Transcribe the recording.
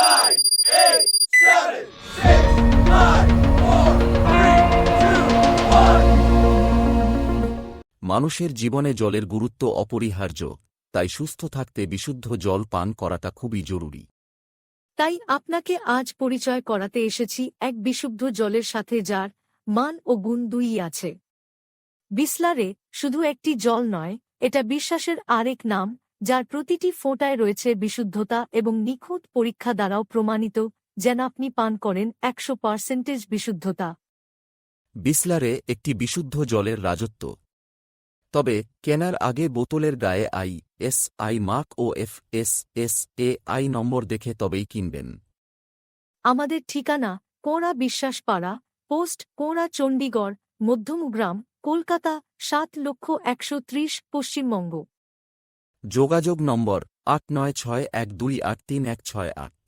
nine, eight, seven, six, five, four, three, two, one. মানুষের জীবনে জলের গুরুত্ব অপরিহার্য, তাই সুস্থ থাকতে বিশুদ্ধ জল পান করাটা খুবই জরুরি। তাই আপনাকে আজ পরিচয় করাতে এসেছি এক বিশুদ্ধ জলের সাথে, যার মান ও গুণ দুইই আছে। বিসলারে শুধু একটি জল নয়, এটা বিশ্বাসের আরেক নাম, যার প্রতিটি ফোঁটায় রয়েছে বিশুদ্ধতা এবং নিখুঁত পরীক্ষা দ্বারাও প্রমাণিত, যেন আপনি পান করেন 100% বিশুদ্ধতা। বিসলারে একটি বিশুদ্ধ জলের রাজত্ব। তবে কেনার আগে বোতলের গায়ে ISI মার্ক ও FSSAI নম্বর দেখে তবেই কিনবেন। আমাদের ঠিকানা: কোঁড়া বিশ্বাসপাড়া, পোস্ট কোঁড়া, চণ্ডীগড়, মধ্যমগ্রাম, কলকাতা ৭,১৩০, পশ্চিমবঙ্গ। যোগাযোগ নম্বর 8961283168।